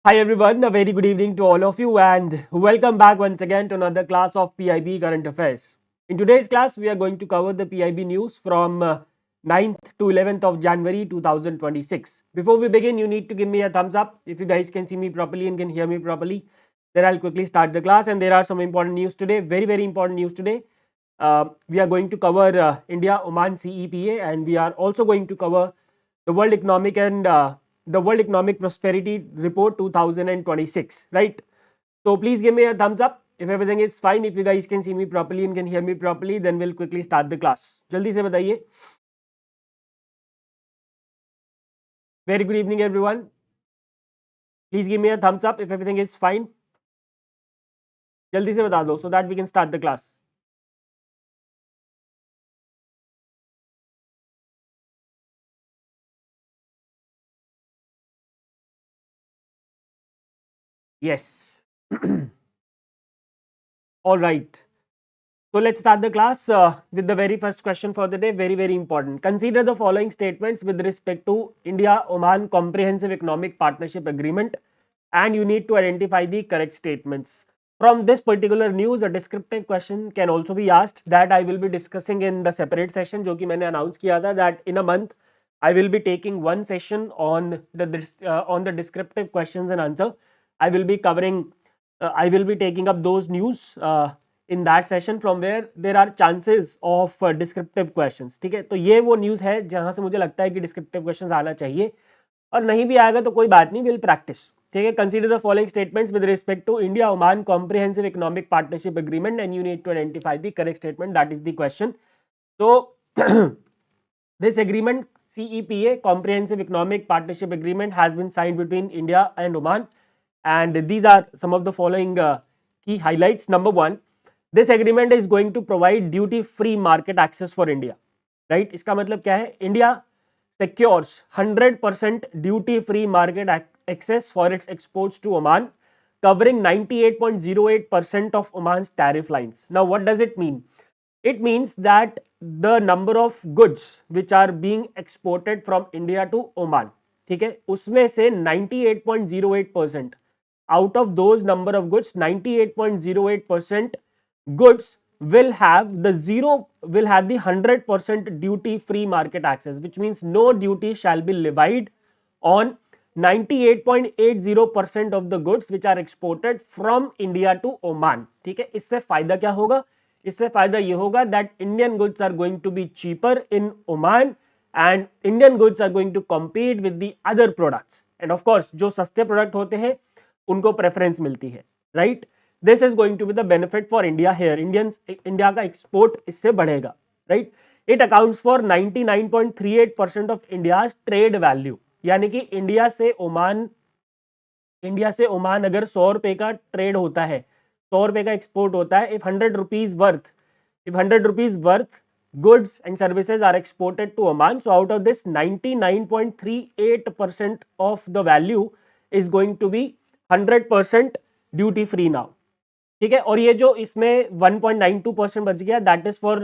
Hi everyone, a very good evening to all of you and welcome back once again to another class of PIB Current Affairs. In today's class, we are going to cover the PIB news from 9th to 11th of January 2026. Before we begin, you need to give me a thumbs up if you guys can see me properly and can hear me properly. Then I'll quickly start the class, and there are some important news today, very important news today. We are going to cover India-Oman CEPA, and we are also going to cover the World Economic and the World Economic Prosperity Report 2026, right? So please give me a thumbs up if everything is fine. If you guys can see me properly and can hear me properly, then we'll quickly start the class. जल्दी से बताइए. Very good evening everyone. Please give me a thumbs up if everything is fine. जल्दी से बता दो so that we can start the class. Yes. All right. So let's start the class with the very first question for the day. Very important. Consider the following statements with respect to India-Oman Comprehensive Economic Partnership Agreement, and you need to identify the correct statements. From this particular news, a descriptive question can also be asked that I will be discussing in the separate session, जो कि मैंने announce किया था that in a month I will be taking one session on the descriptive questions and answer. I will be covering. I will be taking up those news in that session from where there are chances of descriptive questions. ठीक है, तो ये वो news है जहां से मुझे लगता है कि descriptive questions आना चाहिए, और नहीं भी आएगा तो कोई बात नहीं, विल प्रैक्टिस. ठीक है, consider the following statements with respect to India Oman comprehensive economic partnership agreement and you need to identify the correct statement. That is the question. तो this agreement CEPA comprehensive economic partnership agreement has been signed between India and Oman, and these are some of the following key highlights. Number one, this agreement is going to provide duty free market access for India, right? इसका मतलब क्या है? India secures 100% duty free market access for its exports to Oman, covering 98.08% of Oman's tariff lines. Now what does it mean? It means that the number of goods which are being exported from India to Oman, ठीक है, उसमें से 98.08%, out of those number of goods, 98.08% goods will have the 100% duty free market access, which means no duty shall be levied on 98.80% of the goods which are exported from India to Oman. ठीक है, इससे फायदा क्या होगा? इससे फायदा ये होगा that Indian goods are going to be cheaper in Oman and Indian goods are going to compete with the other products, and of course जो सस्ते प्रोडक्ट होते हैं उनको प्रेफरेंस मिलती है, right? This is going to be the benefit for India here. India का export इससे बढ़ेगा, right? It accounts for 99.38% of India's trade value. यानी कि इंडिया से ओमान अगर 100 रुपए का ट्रेड होता है, 100 रुपए का एक्सपोर्ट होता है, if 100 rupees worth goods and services are exported to Oman, so out of this 99.38% of the value is going to be 100% duty free now. ठीक है, और ये जो इसमें 1.92% बच गया, दैट इज फॉर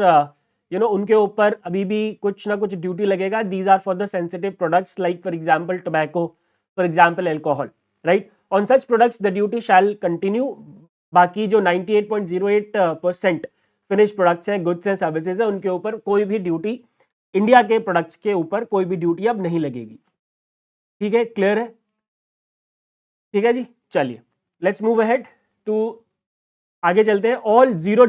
उनके ऊपर अभी भी कुछ ना कुछ ड्यूटी लगेगा. These are for the sensitive products like for example tobacco, for example alcohol, right? On such products the duty shall continue. बाकी जो 98.08% फिनिश प्रोडक्ट्स है, गुड्स एंड सर्विसेज है, उनके ऊपर कोई भी ड्यूटी, इंडिया के प्रोडक्ट्स के ऊपर कोई भी ड्यूटी अब नहीं लगेगी. ठीक है, क्लियर है? ठीक है जी, चलिए लेट्स मूव अहेड टू, आगे चलते हैं. All zero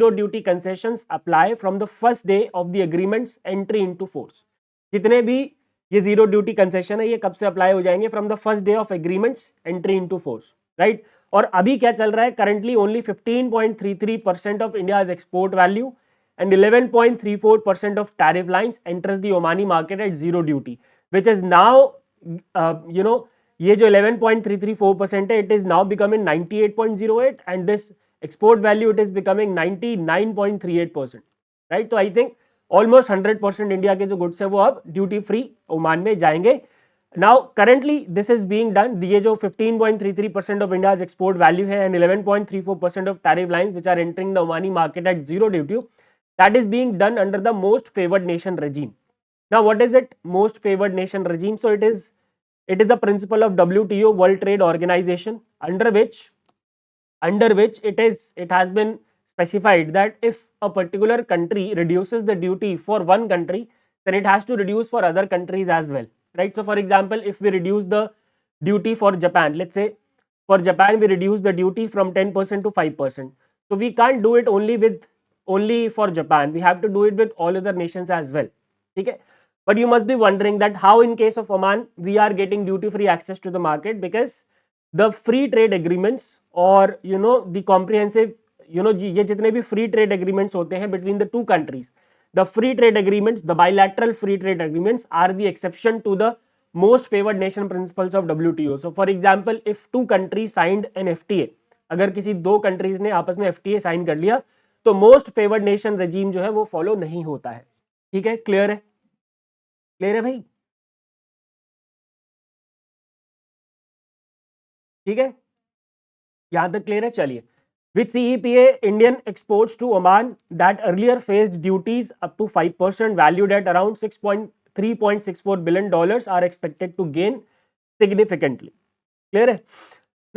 duty concessions apply from the first day of the agreements entry into force. जितने भी ये जीरो ड्यूटी कंसेशन है, ये कब से अप्लाई हो जाएंगे? From the first day of agreements entry into force, right? और अभी क्या चल रहा है? Currently only 15.33% of India's export value and 11.34% of tariff lines enters the Omani market at zero duty, which is now ये जो 11.334% है, it is now becoming 98.08 and this export value it is becoming 99.38%, right? तो I think almost 100% India के जो goods है वो अब duty free Oman में जाएंगे. Now currently this is being done, ये जो 15.33% of India's export value है and 11.34% of tariff lines which are entering the Omani market at zero duty, that is being done under the most favored nation regime. Now what is it? Most favored nation regime. So it is It is a principle of WTO, World Trade Organization, under which it has been specified that if a particular country reduces the duty for one country, then it has to reduce for other countries as well, right? So for example, if we reduce the duty for Japan, let's say for Japan we reduce the duty from 10% to 5%. So we can't do it only for Japan, we have to do it with all other nations as well. Okay, but you must be wondering that how in case of Oman we are getting duty free access to the market, because the free trade agreements or the comprehensive ये जितने भी free trade agreements होते हैं between the two countries, the free trade agreements, the bilateral free trade agreements are the exception to the most favored nation principles of WTO. So for example, if two countries signed an FTA, अगर किसी दो countries ने आपस में FTA sign कर लिया तो most favoured nation regime जो है वो फॉलो नहीं होता है. ठीक है, क्लियर है? क्लियर है भाई? ठीक है, यहां तक क्लियर है? चलिए, with CEPA Indian exports to Oman that earlier faced duties up to 5% valued at around $3.64 billion are expected to gain significantly. Clear है?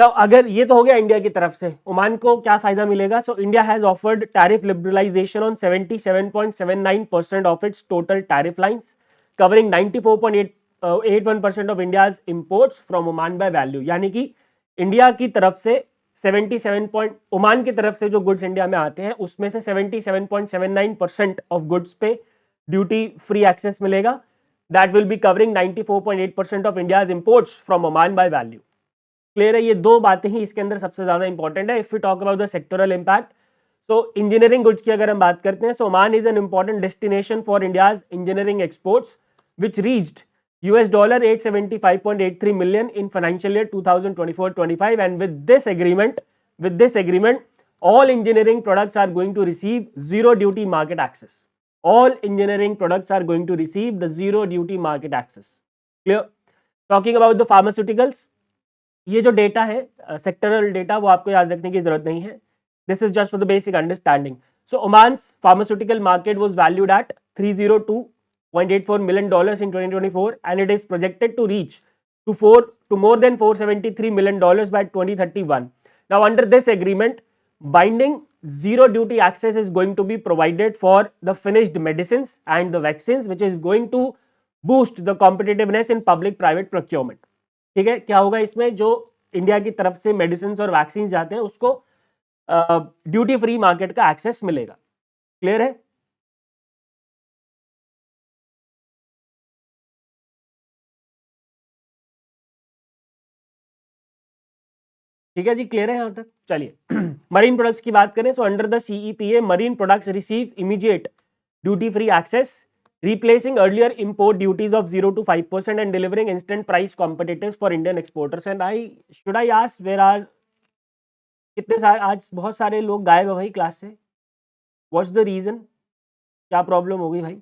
Now अगर ये तो हो गया इंडिया की तरफ से, ओमान को क्या फायदा मिलेगा? So India has offered tariff liberalization on 77.79% of its total tariff lines, covering 94.81% of India's imports from Oman by value. यानी कि इंडिया की तरफ से 77 पॉइंट ओमान की तरफ से जो गुड्स इंडिया में आते हैं उसमें से 77.79% ऑफ गुड्स पे ड्यूटी फ्री एक्सेस मिलेगा. That will be covering 94.8% of India's imports from Oman by value. Clear है? ये दो बातें ही इसके अंदर सबसे ज्यादा इंपॉर्टेंट है. If you talk about the sectoral impact, so engineering goods की अगर हम बात करते हैं, so Oman is an important destination for India's engineering exports which reached $875.83 million in financial year 2024-25, and with this agreement all engineering products are going to receive zero duty market access. All engineering products are going to receive the zero duty market access. Clear? Talking about the pharmaceuticals, ये जो data है sectoral data वो आपको याद रखने की जरूरत नहीं है. This is just for the basic understanding. So Oman's pharmaceutical market was valued at $302.84 million in 2024, and it is projected to reach to more than $473 million by 2031. Now under this agreement, binding zero duty access is going to be provided for the finished medicines and the vaccines, which is going to boost the competitiveness in public private procurement. ठीक है, क्या होगा इसमें? जो India की तरफ से medicine और वैक्सीन जाते हैं उसको ड्यूटी फ्री मार्केट का एक्सेस मिलेगा. क्लियर है? ठीक है जी, क्लियर है यहां तक? चलिए, मरीन प्रोडक्ट्स की बात करें, so under the CEPA marine products receive immediate duty free access, replacing earlier import duties of 0 to 5% and delivering instant price competitiveness for Indian exporters. And should I ask, where are कितने सारे आज बहुत सारे लोग गायब है भाई class से? What's the reason? क्या प्रॉब्लम होगी भाई?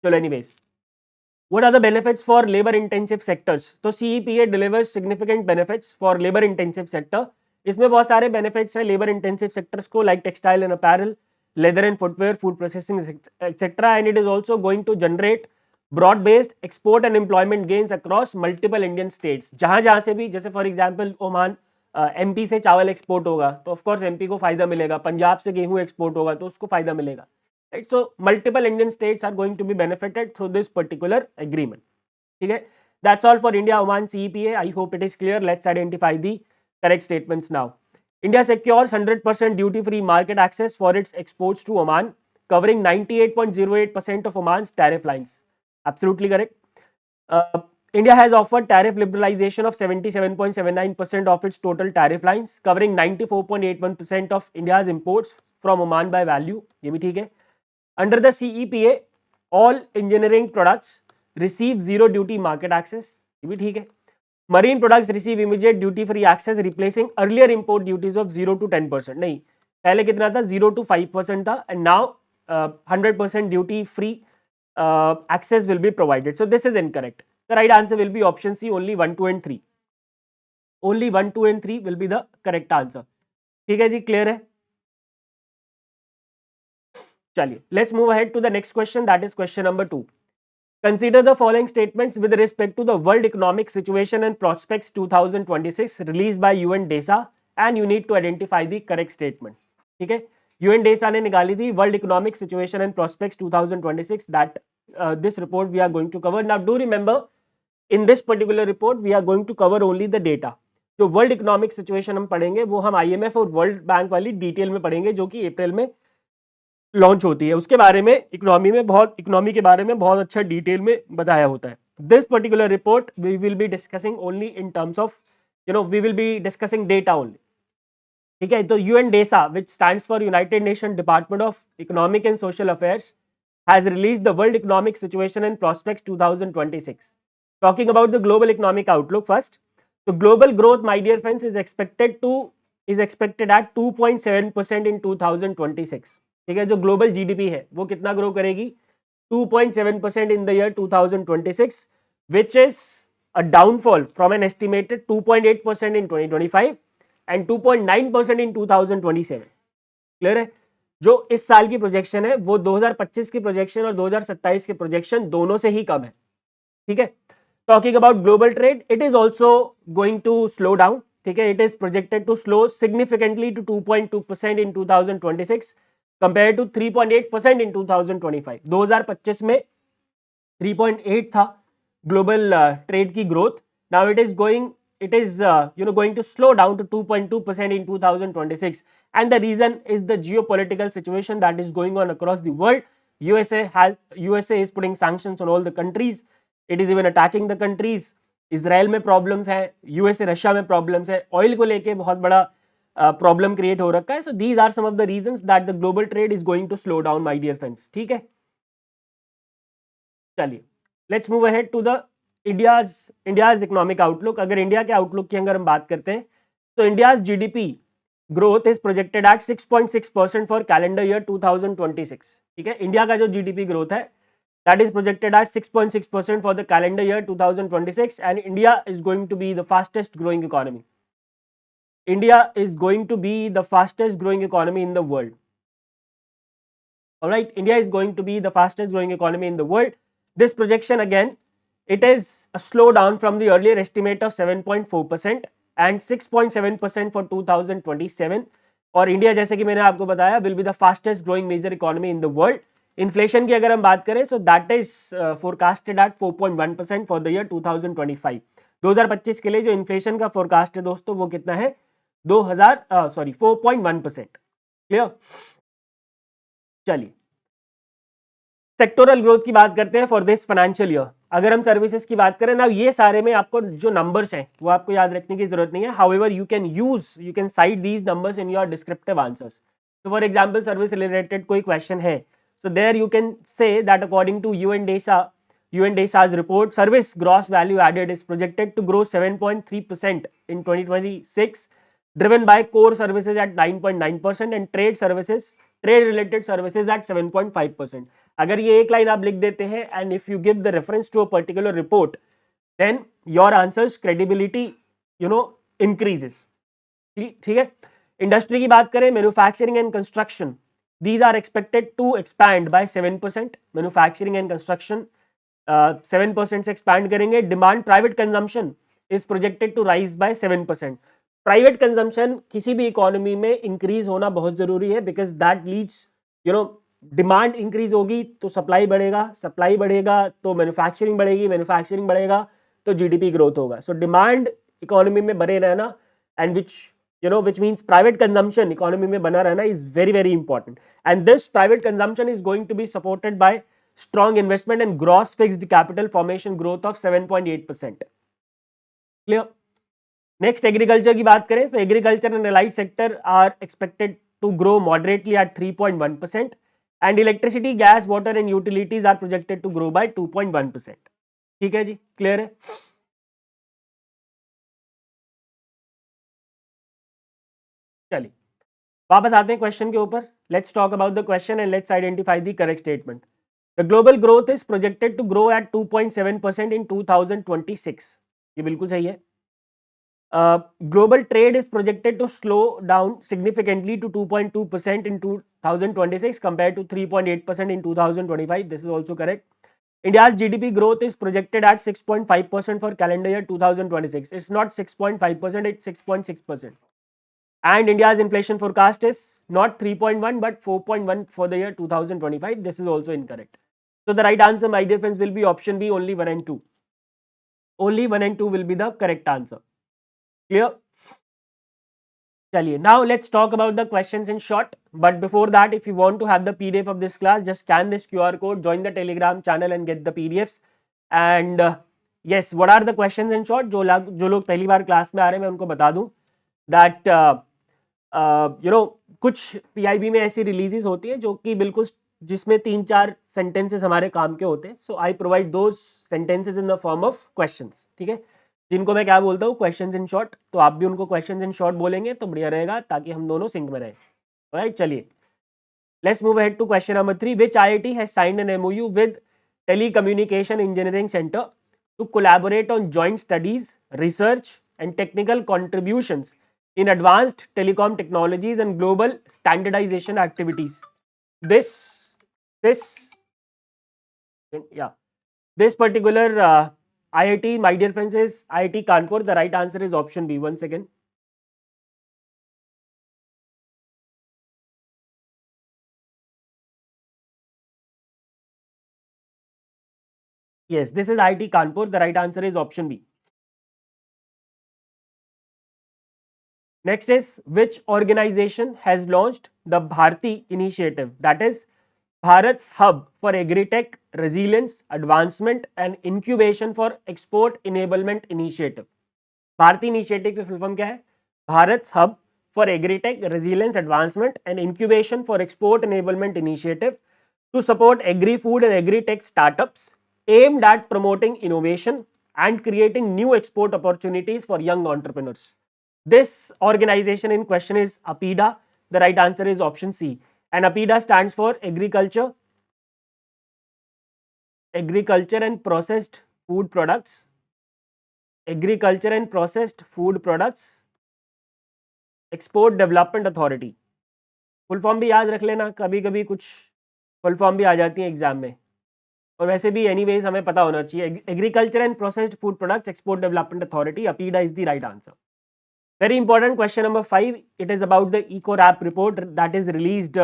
चलो anyways, what are the benefits for labor intensive sectors? तो CEPA delivers significant benefits for labor intensive sector. इसमें बहुत सारे benefits हैं labor intensive sectors को, like textile and apparel, leather and footwear, food processing, etc. And it is also going to generate broad-based export and employment gains across multiple Indian states. जहां से भी, जैसे for example Oman MP से चावल export होगा तो of course MP को फायदा मिलेगा, पंजाब से गेहूं एक्सपोर्ट होगा तो उसको फायदा मिलेगा, right? So multiple Indian states are going to be benefited through this particular agreement. ठीक है, that's all for India Oman CEPA. I hope it is clear. Let's identify the correct statements now. India secures 100% duty-free market access for its exports to Oman, covering 98.08% of Oman's tariff lines. Absolutely correct. India has offered tariff liberalization of 77.79% of its total tariff lines, covering 94.81% of India's imports from Oman by value. ये भी ठीक है. Under the CEPA, all engineering products receive zero duty market access. ये भी ठीक है. Marine products receive immediate duty free access, replacing earlier import duties of 0 to 10%. नहीं, पहले कितना था? 0 to 5% था, and now 100% duty free access will be provided. So this is incorrect. The right answer will be option C, only 1, 2 and 3. Only 1, 2 and 3 will be the correct answer. ठीक है जी, clear है? चलिए, let's move ahead to the next question, that is question number 2. Consider the following statements with respect to the world economic situation and prospects 2026 released by UN DESA and you need to identify the correct statement. ठीक है, UN DESA ने निकाली थी world economic situation and prospects 2026 that this report we are going to cover. Now do remember, in this particular report we are going to cover only the data. जो world economic situation हम पढ़ेंगे वो हम IMF और world bank वाली detail में पढ़ेंगे जो कि अप्रैल में लॉन्च होती है, उसके बारे में इकोनॉमी के बारे में बहुत अच्छा डिटेल में बताया होता है. This particular report we will be discussing only in terms of we will be discussing data only. ठीक है, तो UN DESA which stands for United Nation Department of Economic and Social Affairs has released the world economic situation and prospects 2026. Talking about the global economic outlook first, the global growth, my dear friends, is expected at 2.7% in 2026. ठीक है, जो global GDP है वो कितना grow करेगी? 2.7% in the year 2026, which is a downfall from an estimated 2.8% in 2025 and 2.9% in 2027. Clear है? जो इस साल की प्रोजेक्शन है वो 2025 की प्रोजेक्शन और 2027 की प्रोजेक्शन दोनों से ही कम है. ठीक है, talking about global trade, it is also going to slow down. ठीक है, it is projected to slow significantly to 2.2% in 2026 compare to 3.8% in 2025. 2025 में 3.8 था ग्लोबल ट्रेड की growth. Now it is going to slow down to 2.2% in 2026, and the reason is the geopolitical situation that is going on across the world. USA is putting sanctions on all the countries. It is even attacking the countries. Israel में problems है, USA Russia में problems है, oil को लेके बहुत बड़ा problem create हो रखा है. So these are some of the reasons that the global trade is going to slow down, my dear friends. ठीक है, चलिए let's move ahead to the India's economic outlook. अगर इंडिया के आउटलुक की अगर हम बात करते हैं तो India's GDP growth is projected at 6.6% for calendar year 2026. ठीक है, इंडिया का जो जीडीपी ग्रोथ है that is projected at 6.6% for the calendar year 2026 and India is going to be the fastest growing economy. India is going to be the fastest growing economy in the world. Alright, India is going to be the fastest growing economy in the world. This projection again, it is a slowdown from the earlier estimate of 7.4% and 6.7% for 2027. और India जैसे कि मैंने आपको बताया will be the fastest growing major economy in the world. Inflation की अगर हम बात करें so that is forecasted at 4.1% for the year 2025. 2025 के लिए जो इन्फ्लेशन का फोरकास्ट है दोस्तों वो कितना है? 4.1%. क्लियर? चलिए सेक्टोरल ग्रोथ की बात करते हैं फॉर दिस फाइनेंशियल ईयर. अगर हम सर्विसेज की बात करें ना, ये सारे में आपको जो नंबर्स हैं वो आपको याद रखने की जरूरत नहीं है. However you can cite these numbers in your descriptive answers. तो फॉर एग्जांपल सर्विस रिलेटेड कोई क्वेश्चन है, so there you can say that according to UN DESA's report, service gross value added is projected to grow 7.3% in 2026, driven by core services at 9.9% and trade related services at 7.5%. अगर ये एक line आप लिख देते हैं and if you give the reference to a particular report then your answers credibility increases. ठीक है, industry की बात करें, manufacturing and construction, these are expected to expand by 7%. Manufacturing and construction 7% से एक्सपैंड करेंगे. Demand private consumption is projected to rise by 7%. Private consumption किसी भी economy में इंक्रीज होना बहुत जरूरी है because that leads demand increase होगी तो सप्लाई बढ़ेगा तो मैन्युफैक्चरिंग बढ़ेगा तो जीडीपी ग्रोथ होगा. सो डिमांड इकोनॉमी में बने रहना and which means private consumption economy में बना रहना is very very important, and this private consumption is going to be supported by strong investment and gross fixed capital formation growth of 7.8%. clear? Next agriculture की बात करें तो agriculture and allied sector are expected to grow moderately at 3.1% and electricity, gas, water and utilities are projected to grow by 2.1%. ठीक है जी, clear है? चलिए वापस आते हैं क्वेश्चन के ऊपर. Let's talk about the question and let's identify the correct statement. The global growth is projected to grow at 2.7% in 2026. ये बिल्कुल सही है. Global trade is projected to slow down significantly to 2.2% in 2026 compared to 3.8% in 2025. This is also correct. India's GDP growth is projected at 6.5% for calendar year 2026. It's not 6.5%, it's 6.6%. And India's inflation forecast is not 3.1 but 4.1 for the year 2025. This is also incorrect. So the right answer, my dear friends, will be option B, only 1 and 2. Only 1 and 2 will be the correct answer. Clear? Chaliye. Now let's talk about the questions in short. But before that, if you want to have the PDF of this class, just scan this QR code, join the Telegram channel and get the PDFs. And yes, what are the questions in short? जो लोग पहली बार class में आ रहे हैं मैं उनको बता दूं that कुछ PIB में ऐसी रिलीजेस होती है जो कि बिल्कुल जिसमें 3-4 सेंटेंसेस हमारे काम के होते हैं. So I provide those sentences in the form of questions. ठीक है, जिनको मैं क्या बोलता हूँ, क्वेश्चंस इन शॉर्ट. तो आप भी उनको क्वेश्चंस इन शॉर्ट बोलेंगे तो बढ़िया रहेगा, ताकि हम दोनों सिंक में रहें. राइट, चलिए let's move ahead to question number 3. Which IIT has signed an MOU with telecommunication engineering centre to collaborate on joint studies, research and technical contributions in advanced telecom technologies and global standardization activities. This particular IIT, my dear friends, is IIT Kanpur. The right answer is option B. One second. Yes, this is IIT Kanpur. The right answer is option B. Next is, which organization has launched the Bharti initiative, that is Bharat's hub for agri-tech resilience, advancement and incubation for export enablement initiative. Bharti initiative की full form क्या है? Bharat's hub for agri-tech resilience, advancement and incubation for export enablement initiative to support agri-food and agri-tech startups aimed at promoting innovation and creating new export opportunities for young entrepreneurs. This organization in question is APIDA. The right answer is option C. And APIDA stands for Agriculture and Processed Food Products. Agriculture and Processed Food Products Export Development Authority. Full form भी याद रख लेना, कभी कभी कुछ full form भी आ जाती है एग्जाम में, और वैसे भी एनीवेज हमें पता होना चाहिए. Agriculture and processed food products export development authority, APIDA is the right answer. Very important question number 5. It is about the EcoRap report that is released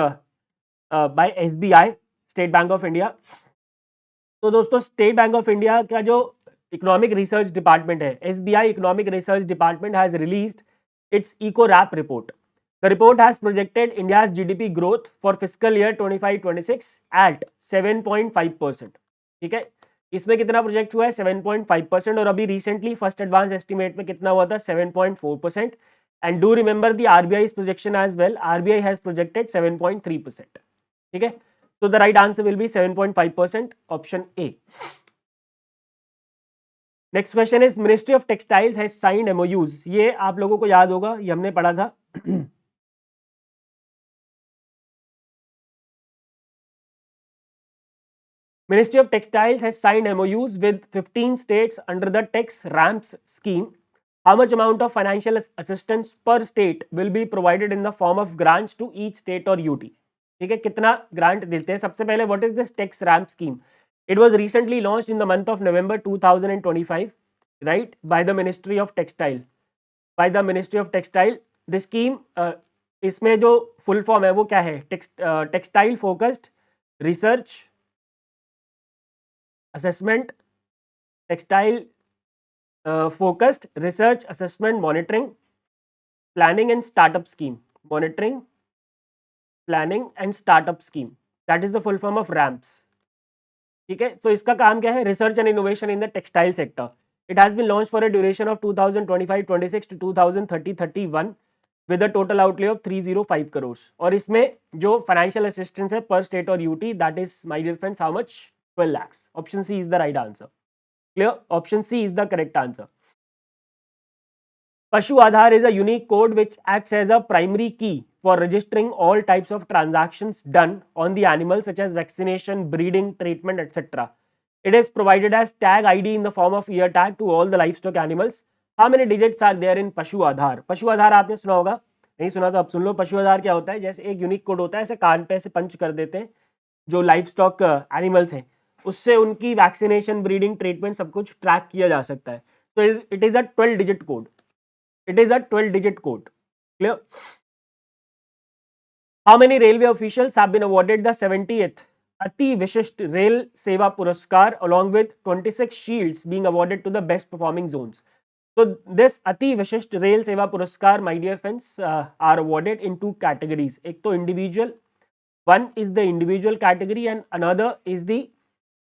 by SBI, State Bank of India. तो दोस्तों, state bank of India का जो economic research department है, SBI economic research department has released it's EcoRap report. The report has projected India's GDP growth for fiscal year 25-26 at 7.5%. ठीक है, इसमें कितना project हुआ है? 7.5%. और अभी रिसेंटली फर्स्ट एडवांस एस्टिमेट में कितना हुआ था? 7.4%. And do remember the RBI's projection as well. RBI has projected 7.3%. ठीक है, so the right answer will be 7.5%, option A. Next question is, Ministry of Textiles has signed MOUs. ये आप लोगों को याद होगा, ये हमने पढ़ा था. Ministry of Textiles has signed MOUs with 15 states under the Tax Ramps scheme. How much amount of financial assistance per state will be provided in the form of grants to each state or UT? ठीक है, कितना grant देते हैं? सबसे पहले, what is this Tax Ramp scheme? It was recently launched in the month of November 2025, right, by the Ministry of Textile. By the Ministry of Textile, the scheme, इसमें जो full form है वो क्या है? Textile focused research assessment, textile focused research, assessment, monitoring, planning and startup scheme. Monitoring, planning and startup scheme. That is the full form of RAMPS. ठीक है, तो इसका काम क्या है? Research and innovation in the textile sector. It has been launch for a duration of 2025-26 to 2030-31 with a total outlay of 305 crores. और इसमें जो फाइनेंशियल असिस्टेंस है पर स्टेट और UT, that is my dear friends how much? 12 lakhs. Option C is the right answer. Clear? Option C is the correct answer. Pashu Aadhaar is a unique code which acts as a primary key for registering all types of transactions done on the animal, such as vaccination, breeding, treatment, etc. It is provided as tag ID in the form of ear tag to all the livestock animals. How many digits are there in Pashu Aadhaar? Pashu Aadhaar आपने सुना होगा, नहीं सुना तो अब सुन लो. पशु आधार क्या होता है? जैसे एक यूनिक कोड होता है, ऐसे कान पे ऐसे पंच कर देते हैं जो लाइव स्टॉक एनिमल्स हैं, उससे उनकी वैक्सीनेशन, ब्रीडिंग, ट्रीटमेंट सब कुछ ट्रैक किया जा सकता है. तो it is a 12 digit code. It is a 12 digit code. Clear? How many railway officials have been awarded the 70th Ati Vishisht Rail Seva Puraskar along with 26 shields being awarded to the best performing zones? So this Ati Vishisht Rail Seva Puraskar, my dear friends, are awarded in two categories. एक तो individual, one is the individual category and another is the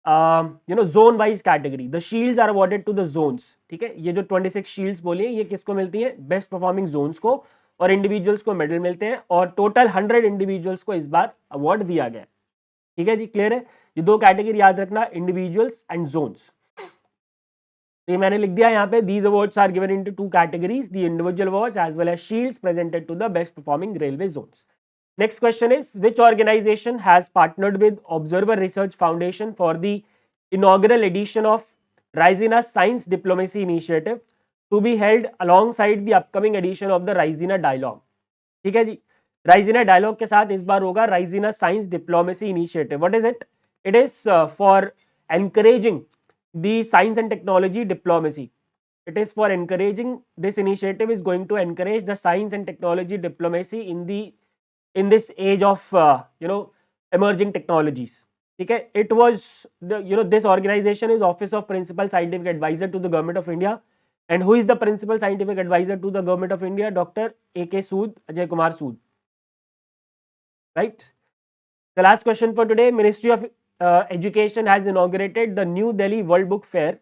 zone wise category. The shields are awarded to the zones. ठीक है, ये जो 26 shields बोली है ये किसको मिलती है? बेस्ट परफॉर्मिंग जोन्स को, और इंडिविजुअल्स को मेडल मिलते हैं, और टोटल 100 इंडिविजुअल्स को इस बार अवार्ड दिया गया. ठीक है जी, क्लियर है? ये दो कैटेगरी याद रखना, इंडिविजुअल्स एंड जोन्स. तो ये मैंने लिख दिया यहाँ पे. These awards are given into two categories, the individual awards as well as shields presented to the best performing railway zones. Next question is, which organization has partnered with Observer Research Foundation for the inaugural edition of Raisina Science Diplomacy Initiative to be held alongside the upcoming edition of the Raisina Dialogue? ठीक है जी, Raisina Dialogue के साथ इस बार होगा Raisina Science Diplomacy Initiative. What is it? It is for encouraging the science and technology diplomacy. It is for encouraging, this initiative is going to encourage the science and technology diplomacy in this age of emerging technologies. Okay, it was this organization is Office of Principal Scientific Advisor to the Government of India, and who is the Principal Scientific Advisor to the Government of India? Dr. A.K. Sood, Ajay Kumar Sood, right? The last question for today, Ministry of Education has inaugurated the New Delhi World Book Fair.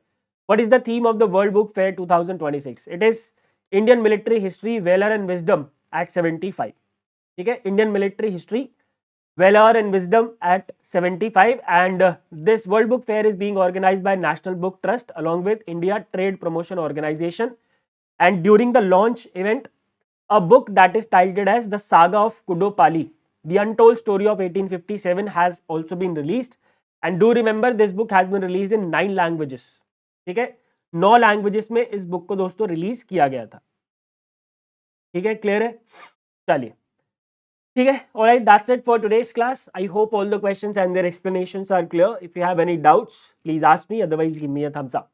What is the theme of the World Book Fair 2026? It is Indian Military History, Valor and Wisdom at 75. ठीक है, Indian military history, valour and wisdom at 75, and this world book fair is being organised by national book trust along with India Trade Promotion Organization, and during the launch event a book that is titled as The Saga of Kudopali, The Untold Story of 1857 has also been released, and do remember this book has been released in 9 languages. ठीक है, 9 languages में इस book को दोस्तों release किया गया था. ठीक है, क्लियर है? चलिए, ठीक है. Alright, that's it for today's class. I hope all the questions and their explanations are clear. If you have any doubts, please ask me. Otherwise, give me a thumbs up.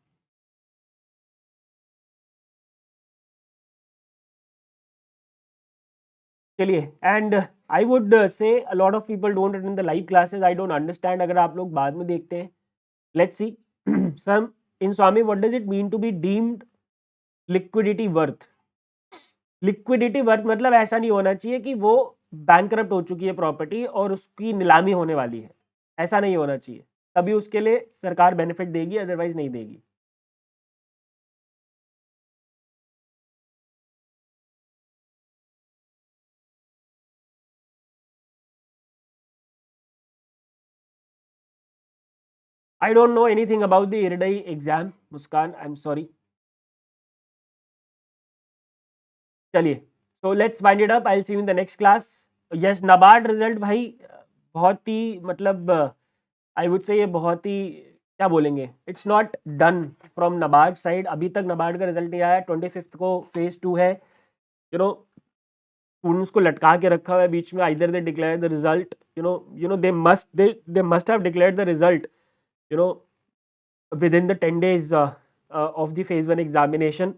चलिए, and I would say a lot of people don't attend the live classes. I don't understand. अगर आप लोग बाद में देखते हैं, let's see. Some in Swami, what does it mean to be deemed liquidity worth? Liquidity worth मतलब ऐसा नहीं होना चाहिए कि वो बैंकरप्ट हो चुकी है प्रॉपर्टी और उसकी नीलामी होने वाली है. ऐसा नहीं होना चाहिए, तभी उसके लिए सरकार बेनिफिट देगी, अदरवाइज नहीं देगी. I don't know anything about the IRDAI exam, Muskan, I am sorry. चलिए, so let's wind it up. I'll see you in the next class. Yes, NABARD result भाई बहुत ही मतलब आई वुड से ये बहुत ही क्या बोलेंगे, it's not done from NABARD side. अभी तक NABARD का रिजल्ट नहीं आया. 25 को फेज 2 है. स्टूडेंट्स को लटका के रखा हुआ है बीच में. Either they declare the result, they must have declared the result within the 10 days of the phase 1 examination.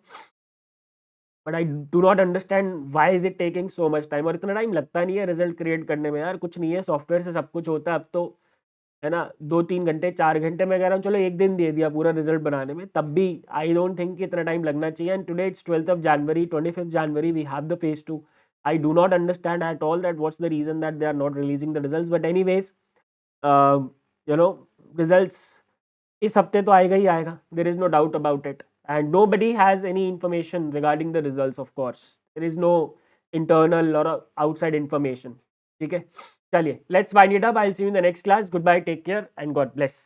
But I do not understand why is it taking so much time. और इतना time लगता नहीं है result create करने में यार. कुछ नहीं है, सॉफ्टवेयर से सब कुछ होता है अब तो, है ना. 2-3 घंटे 4 घंटे में कह रहा हूँ, चलो एक दिन दे दिया पूरा रिजल्ट बनाने में, तब भी आई डोंट थिंक कि इतना टाइम लगना चाहिए. And today it's 12th of January, 25th January we have the phase 2. I do not understand at all that what's the reason that they are not releasing the results. But anyways, results इस हफ्ते तो आएगा ही आएगा. There is no doubt about it. And nobody has any information regarding the results, of course. There is no internal or outside information. ठीक है, चलिए, let's wind it up. I'll see you in the next class. Goodbye, take care, and God bless.